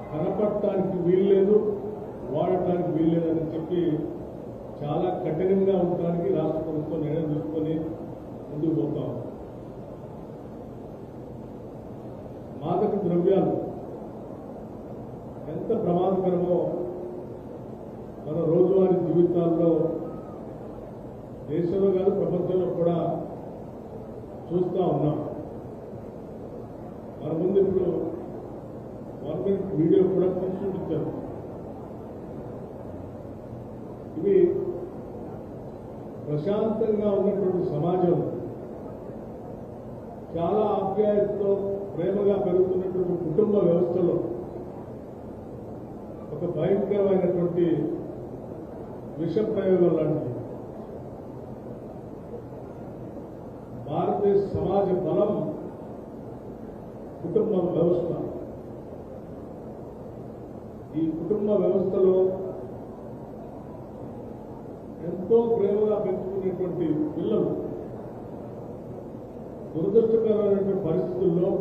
కనపడటానికి వీల్లేదు, వాడటానికి వీల్లేదని చెప్పి చాలా కఠినంగా ఉండటానికి రాష్ట్ర ప్రభుత్వం నిర్ణయం తీసుకొని ముందుకు పోతాం. మాదక ద్రవ్యాలు ఎంత ప్రమాదకరమో మన రోజువారీ జీవితాల్లో దేశంలో కాదు ప్రపంచంలో కూడా చూస్తూ ఉన్నాం. మన ముందు ఇప్పుడు 1 minute వీడియో కూడా చూపించారు. ఇవి ప్రశాంతంగా ఉన్నటువంటి సమాజం చాలా ఆప్యాయతతో ప్రేమగా పెరుగుతున్నటువంటి కుటుంబ వ్యవస్థలో ఒక భయంకరమైనటువంటి విష ప్రయోగం లాంటిది. భారతదేశ సమాజ బలం కుటుంబ వ్యవస్థ. ఈ కుటుంబ వ్యవస్థలో ఎంతో ప్రేమగా పెంచుకునేటువంటి పిల్లలు దురదృష్టకరమైనటువంటి పరిస్థితుల్లో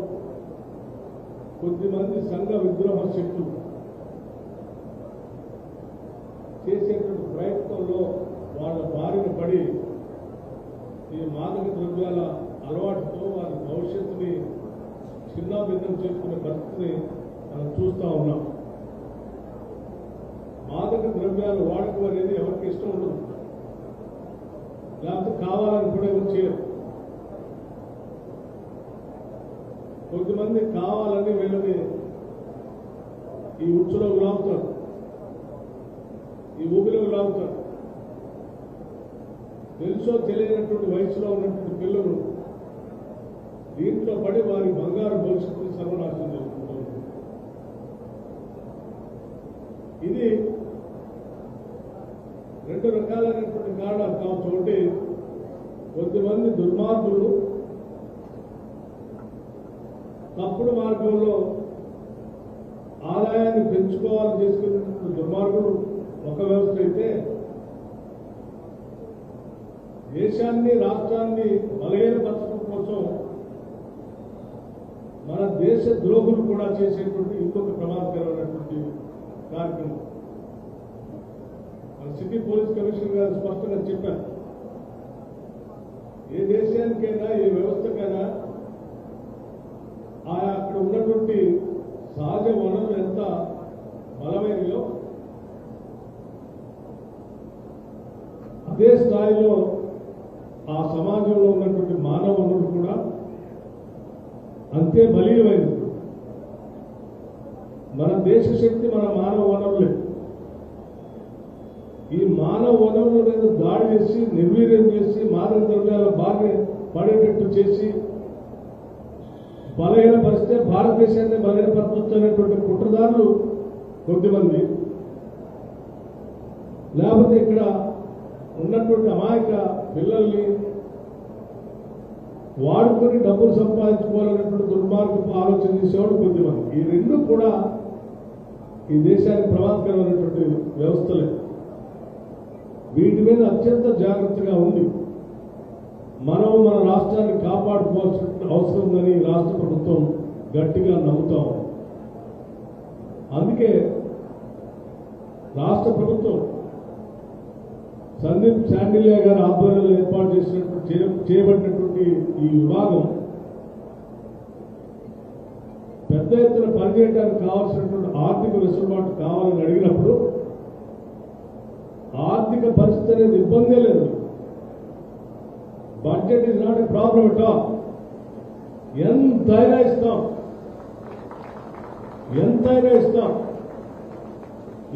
కొద్దిమంది సంఘ విద్రోహ శక్తులు చేసేటువంటి ప్రయత్నంలో వాళ్ళ బారిన పడి ఈ మాదక ద్రవ్యాల అలవాటుతో వారి భవిష్యత్తుని చిన్నాభిన్నం చేసుకునే పరిస్థితిని మనం చూస్తూ ఉన్నాం. మాదక ద్రవ్యాలు వాడకం అనేది ఎవరికి ఇష్టం ఉండదు, లేకపోతే కావాలని కూడా ఎవరు చేయరు. కొద్దిమంది కావాలని వీళ్ళని ఈ ఉచ్చులో లాగుతారు, ఈ ఊబిలో లాగుతారు. తెలుసో తెలియనటువంటి వయసులో ఉన్నటువంటి పిల్లలు దీంట్లో పడి వారి బంగారు భవిష్యత్తుని సర్వనాశనం చేసుకుంటారు. ఇది 2 రకాలైనటువంటి కారణాలు కావచ్చు. ఒకటి, కొద్దిమంది దుర్మార్గులు తప్పుడు మార్గంలో ఆదాయాన్ని పెంచుకోవాలని చేసుకున్నటువంటి దుర్మార్గులు ఒక వ్యవస్థ అయితే, దేశాన్ని రాష్ట్రాన్ని బలహీనపరచడం కోసం మన దేశ ద్రోహులు కూడా చేసేటువంటి ఇంకొక ప్రమాదకరమైనటువంటి కార్యక్రమం. మన సిటీ పోలీస్ కమిషనర్ గారు స్పష్టంగా చెప్పారు, ఏ దేశానికైనా ఏ వ్యవస్థకైనా అక్కడ ఉన్నటువంటి సహజ వనరులు ఎంత బలమైనయో అదే స్థాయిలో ఆ సమాజంలో ఉన్నటువంటి మానవ వనరులు కూడా అంతే బలీయమైనది. మన దేశ శక్తి మన మానవ వనరులే. ఈ మానవ వనరుల మీద దాడి చేసి నిర్వీర్యం చేసి మాదక ద్రవ్యాల బారిన పడేటట్టు చేసి బలహీనపరిస్తే భారతదేశాన్ని బలహీనపరచొచ్చనేటువంటి కుట్రదారులు కొద్దిమంది, లేకపోతే ఇక్కడ ఉన్నటువంటి అమాయక పిల్లల్ని వాడుకొని డబ్బులు సంపాదించుకోవాలనేటువంటి దుర్మార్గపు ఆలోచన చేసేవాడు కొద్దిమంది. ఈ రెండు కూడా ఈ దేశానికి ప్రమాదకరమైనటువంటి వ్యవస్థలే. వీటి మీద అత్యంత జాగ్రత్తగా ఉంది మనం మన రాష్ట్రాన్ని కాపాడుకోవాల్సిన అవసరం ఉందని రాష్ట్ర ప్రభుత్వం గట్టిగా నమ్ముతాం. అందుకే రాష్ట్ర ప్రభుత్వం సందీప్ శాండిల్య గారి ఆధ్వర్యంలో ఏర్పాటు చేయబడినటువంటి ఈ విభాగం పెద్ద ఎత్తున పనిచేయడానికి కావాల్సినటువంటి ఆర్థిక వెసులుబాటు కావాలని అడిగినప్పుడు ఆర్థిక పరిస్థితి అనేది ఇబ్బందే లేదు. Budget is not a problem at all. ఎంతైనా ఇస్తాం.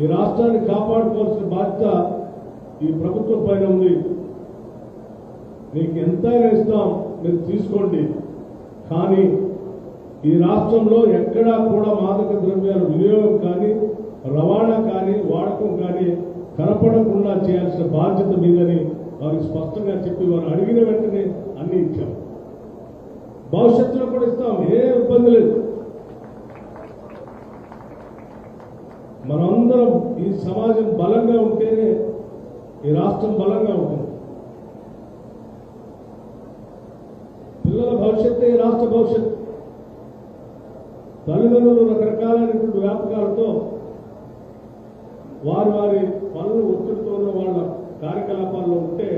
ఈ రాష్ట్రాన్ని కాపాడుకోవాల్సిన బాధ్యత ఈ ప్రభుత్వం పైన ఉంది. మీకు ఎంతైనా ఇస్తాం, మీరు తీసుకోండి. కానీ ఈ రాష్ట్రంలో ఎక్కడా కూడా మాదక ద్రవ్యాల వినియోగం కానీ రవాణా కానీ వాడకం కానీ కనపడకుండా చేయాల్సిన బాధ్యత మీదని వారికి స్పష్టంగా చెప్పి వారు అడిగిన వెంటనే అన్ని ఇచ్చాం. భవిష్యత్తులో కూడా ఇస్తాం, ఏ ఇబ్బంది లేదు. మనందరం ఈ సమాజం బలంగా ఉంటేనే ఈ రాష్ట్రం బలంగా ఉంటుంది. పిల్లల భవిష్యత్తే ఈ రాష్ట్ర భవిష్యత్తు. తల్లిదండ్రులు రకరకాలైనటువంటి వ్యాపకాలతో వారి పనులు ఒత్తిడితో ఉన్న వాళ్ళ కార్యకలాపాల్లో ఉంటే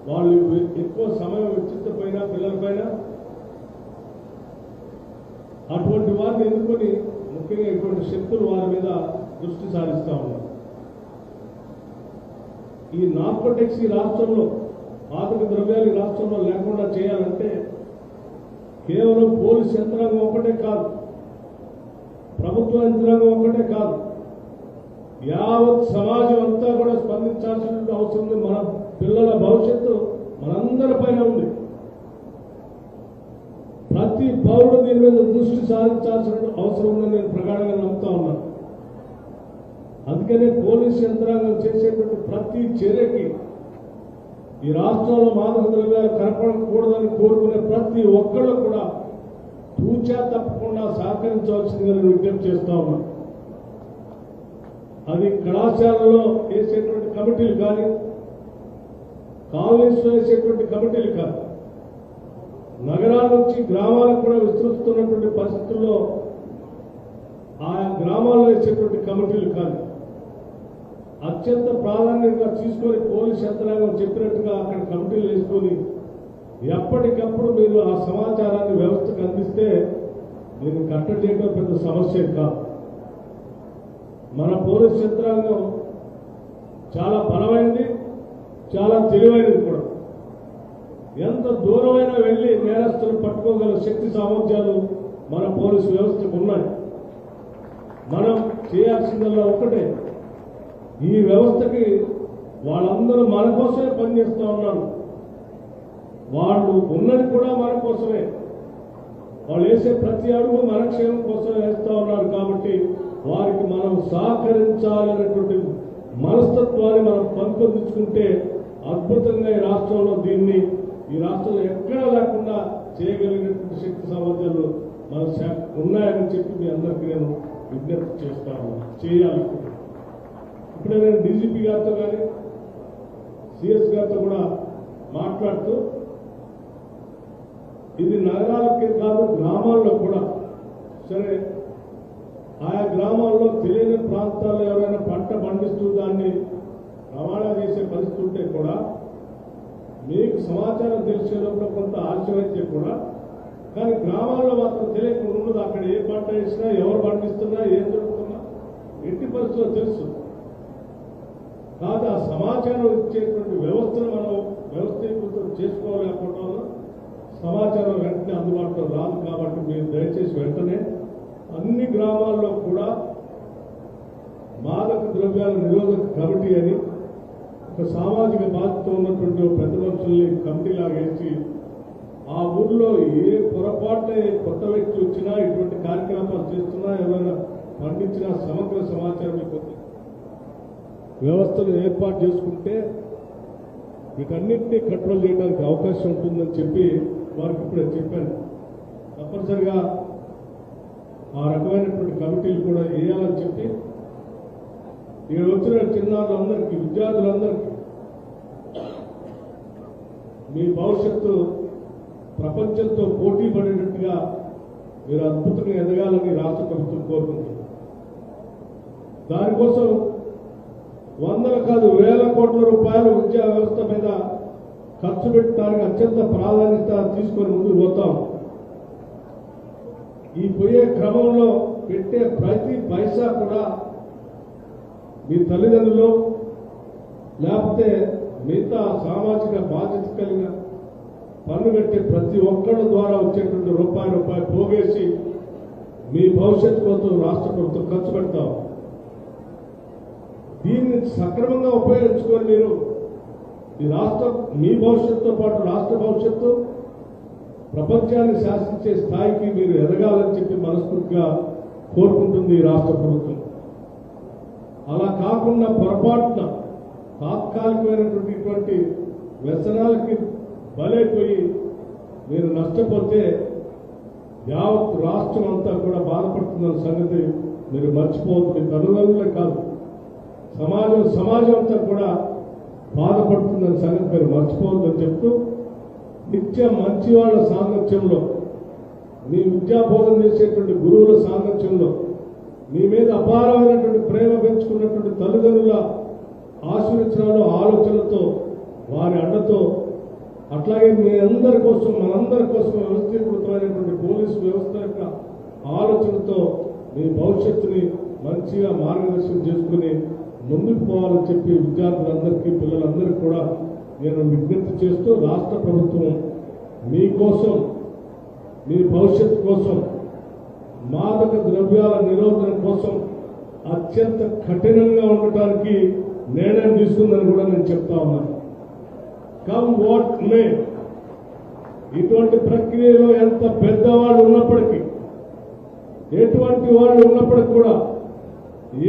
వాళ్ళు ఎక్కువ సమయం వెచ్చిస్తపైన పిల్లలపైన అటువంటి వారిని ఎన్నుకొని ముఖ్యంగా ఇటువంటి శక్తులు వారి మీద దృష్టి సారిస్తా ఉన్నారు. ఈ నార్కోటిక్స్ ఈ రాష్ట్రంలో, మాదక ద్రవ్యాలు ఈ రాష్ట్రంలో లేకుండా చేయాలంటే కేవలం పోలీస్ యంత్రాంగం ఒకటే కాదు, ప్రభుత్వ యంత్రాంగం ఒకటే కాదు, యావత్ సమాజం అంతా కూడా స్పందించాల్సిన అవసరం ఉంది. మన పిల్లల భవిష్యత్తు మనందరి పైన ఉంది. ప్రతి పౌరుడు దీని మీద దృష్టి సారించాల్సిన అవసరం ఉందని నేను ప్రగాఢంగా నమ్ముతా ఉన్నాను. అందుకనే పోలీస్ యంత్రాంగం చేసేటువంటి ప్రతి చర్యకి ఈ రాష్ట్రంలో మాదక ద్రవ్యాలు కనపడకూడదని కోరుకునే ప్రతి ఒక్కళ్ళు కూడా తూచా తప్పకుండా సహకరించవలసిందిగా నేను విజ్ఞప్తి చేస్తా ఉన్నాను. అది కళాశాలలో వేసేటువంటి కమిటీలు కానీ, కాలనీస్లో వేసేటువంటి కమిటీలు కాదు, నగరాల నుంచి గ్రామాలకు కూడా విస్తృతున్నటువంటి పరిస్థితుల్లో ఆయా గ్రామాల్లో వేసేటువంటి కమిటీలు కాదు, అత్యంత ప్రాధాన్యంగా తీసుకొని పోలీస్ యంత్రాంగం చెప్పినట్టుగా అక్కడ కమిటీలు వేసుకొని ఎప్పటికప్పుడు మీరు ఆ సమాచారాన్ని వ్యవస్థకు అందిస్తే దీన్ని కట్టడి చేయడం పెద్ద సమస్య కాదు. మన పోలీస్ యంత్రాంగం చాలా బలమైనది, చాలా తెలివైనది కూడా. ఎంత దూరమైనా వెళ్లి నేరస్తులను పట్టుకోగల శక్తి సామర్థ్యాలు మన పోలీసు వ్యవస్థకు ఉన్నాయి. మనం చేయాల్సిందల్లా ఒకటే, ఈ వ్యవస్థకి వాళ్ళందరూ మన కోసమే పనిచేస్తూ ఉన్నారు. వాళ్ళు ఉన్నది కూడా మన కోసమే, వాళ్ళు వేసే ప్రతి అడుగు మన క్షేమం కోసమే వేస్తూ ఉన్నారు. కాబట్టి వారికి మనం సహకరించాలనేటువంటి మనస్తత్వాన్ని మనం పెంపొందించుకుంటే అద్భుతంగా ఈ రాష్ట్రంలో దీన్ని ఈ రాష్ట్రంలో ఎక్కడా లేకుండా చేయగలిగినటువంటి శక్తి సామర్థ్యాలు మన ఉన్నాయని చెప్పి మీ అందరికీ నేను విజ్ఞప్తి చేస్తాను. చేయాలి. ఇప్పుడే నేను డీజీపీ గారితో కానీ సిఎస్ గారితో కూడా మాట్లాడుతూ ఇది నగరాలకే కాదు గ్రామాల్లో కూడా సరే, ఆయా గ్రామాల్లో తెలియని ప్రాంతాల్లో ఎవరైనా పంట పండిస్తూ దాన్ని రవాణా చేసే పరిస్థితి ఉంటే కూడా మీకు సమాచారం తెలిసేటప్పుడు కొంత ఆలస్యం అయితే కూడా, కానీ గ్రామాల్లో మాత్రం తెలియకుండా ఉండదు. అక్కడ ఏ పంట వేసినా, ఎవరు పండిస్తున్నా, ఏం జరుగుతున్నా ఎట్టి పరిస్థితుల్లో తెలుసు. కాదు ఆ సమాచారం ఇచ్చేటువంటి వ్యవస్థను మనం వ్యవస్థీకృతం చేసుకోలేకపోవడం వల్ల సమాచారం వెంటనే అందుబాటులో రాదు. కాబట్టి మీరు దయచేసి వెంటనే అన్ని గ్రామాల్లో కూడా మాదక ద్రవ్యాల నిరోధక కమిటీ అని ఒక సామాజిక బాధ్యత ఉన్నటువంటి పెద్ద మనుషుల్ని కమిటీలాగా వేసి ఆ ఊర్లో ఏ పొరపాటు కొత్త వ్యక్తి వచ్చినా, ఇటువంటి కార్యకలాపాలు చేస్తున్నా, ఎవరైనా పండించినా సమగ్ర సమాచారం వ్యవస్థను ఏర్పాటు చేసుకుంటే వీటన్నింటినీ కంట్రోల్ చేయడానికి అవకాశం ఉంటుందని చెప్పి వారికి ఇప్పుడే చెప్పాను. తప్పనిసరిగా ఆ రకమైనటువంటి కమిటీలు కూడా వేయాలని చెప్పి ఇక్కడ వచ్చిన చిన్నారులందరికీ, విద్యార్థులందరికీ మీ భవిష్యత్తు ప్రపంచంతో పోటీ పడేటట్టుగా మీరు అద్భుతంగా ఎదగాలని రాష్ట్ర ప్రభుత్వం కోరుకుంటుంది. దానికోసం వందల కాదు వేల కోట్ల రూపాయలు విద్యా వ్యవస్థ మీద ఖర్చు పెట్టడానికి అత్యంత ప్రాధాన్యత తీసుకొని ముందుకు పోతాం. ఈ పోయే క్రమంలో పెట్టే ప్రతి పైసా కూడా మీ తల్లిదండ్రులు లేకపోతే మిగతా సామాజిక బాధ్యత కలిగిన పన్ను కట్టే ప్రతి ఒక్కళ్ళ ద్వారా వచ్చేటువంటి రూపాయి పోగేసి మీ భవిష్యత్తు కోసం రాష్ట్ర ప్రభుత్వం ఖర్చు పెడతాం. దీన్ని సక్రమంగా ఉపయోగించుకొని మీరు ఈ రాష్ట్ర మీ భవిష్యత్తుతో పాటు రాష్ట్ర భవిష్యత్తు ప్రపంచాన్ని శాసించే స్థాయికి మీరు ఎదగాలని చెప్పి మనస్ఫూర్తిగా కోరుకుంటుంది ఈ రాష్ట్ర ప్రభుత్వం. అలా కాకుండా పొరపాటున తాత్కాలికమైనటువంటి వ్యసనాలకి బలైపోయి మీరు నష్టపోతే యావత్ రాష్ట్రం అంతా కూడా బాధపడుతున్న సంగతి మీరు మర్చిపోవద్దు. మీ తల్లిదండ్రులే కాదు, సమాజం అంతా కూడా బాధపడుతుందన్న సంగతి మీరు మర్చిపోవద్దని చెప్తూ, నిత్యం మంచి వాళ్ళ సాంగత్యంలో, మీ విద్యాబోధన చేసేటువంటి గురువుల సాంగత్యంలో, మీ మీద అపారమైనటువంటి ప్రేమ పెంచుకున్నటువంటి తల్లిదండ్రుల ఆశీర్వచనాలు, ఆలోచనలతో, వారి అండతో, అట్లాగే మీ అందరి కోసం, మనందరి కోసం వ్యవస్థీకృతమైనటువంటి పోలీసు వ్యవస్థ యొక్క ఆలోచనతో మీ భవిష్యత్తుని మంచిగా మార్గదర్శనం చేసుకుని ముందుకు పోవాలని చెప్పి విద్యార్థులందరికీ, పిల్లలందరికీ కూడా నేను విజ్ఞప్తి చేస్తూ, రాష్ట్ర ప్రభుత్వం మీకోసం, మీ భవిష్యత్తు కోసం, మాదక ద్రవ్యాల నిరోధన కోసం అత్యంత కఠినంగా ఉండటానికి నిర్ణయం తీసుకుందని కూడా నేను చెప్తా ఉన్నాను. కమ్ వాట్ మే, ఇటువంటి ప్రక్రియలో ఎంత పెద్దవాళ్ళు ఉన్నప్పటికీ, ఎటువంటి వాళ్ళు ఉన్నప్పటికీ కూడా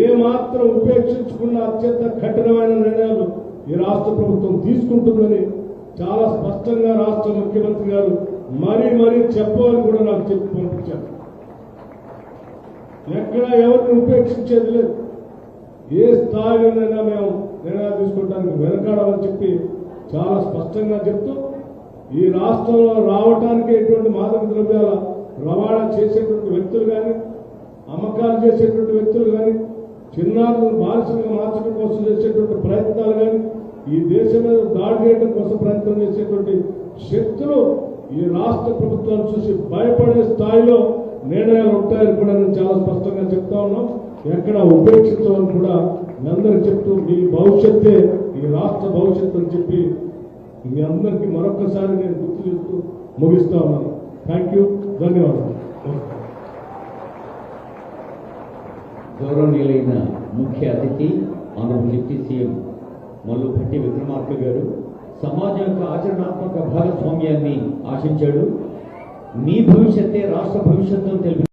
ఏమాత్రం ఉపేక్షించకుండా అత్యంత కఠినమైన నిర్ణయాలు ఈ రాష్ట్ర ప్రభుత్వం తీసుకుంటుందని చాలా స్పష్టంగా రాష్ట్ర ముఖ్యమంత్రి గారు మరీ చెప్పాలని కూడా నాకు చెప్పి పంపించారు. ఎక్కడ ఎవరిని ఉపేక్షించేది లేదు. ఏ స్థాయిలోనైనా మేము నిర్ణయాలు తీసుకోవడానికి వెనకాడమని చెప్పి చాలా స్పష్టంగా చెప్తూ, ఈ రాష్ట్రంలో రావడానికి ఎటువంటి మాదక ద్రవ్యాల రవాణా చేసేటువంటి వ్యక్తులు కానీ, అమ్మకాలు చేసేటువంటి వ్యక్తులు కానీ, చిన్నారులను బానిసలుగా మార్చడం కోసం చేసేటువంటి ప్రయత్నాలు కానీ, ఈ దేశం మీద దాడి చేయడం కోసం ప్రయత్నం చేసేటువంటి శక్తులు ఈ రాష్ట్ర ప్రభుత్వాన్ని చూసి భయపడే స్థాయిలో నిర్ణయాలు ఉంటాయని కూడా నేను చాలా స్పష్టంగా చెప్తా ఉన్నాం. ఎక్కడ ఉపేక్షించమని కూడా మీ అందరికి చెప్తూ, మీ భవిష్యత్తే ఈ రాష్ట్ర భవిష్యత్తు అని చెప్పి మీ అందరికీ మరొకసారి నేను గుర్తు చేస్తూ ముగిస్తా ఉన్నాను. థ్యాంక్ యూ, ధన్యవాదాలు. గౌరవనీయులైన ముఖ్య అతిథి honourable deputy CM Mallu Bhatti Vikramarka గారు సమాజం యొక్క ఆచరణాత్మక భాగస్వామ్యాన్ని ఆశించాడు. మీ భవిష్యత్తే రాష్ట్ర భవిష్యత్తు అని తెలిపి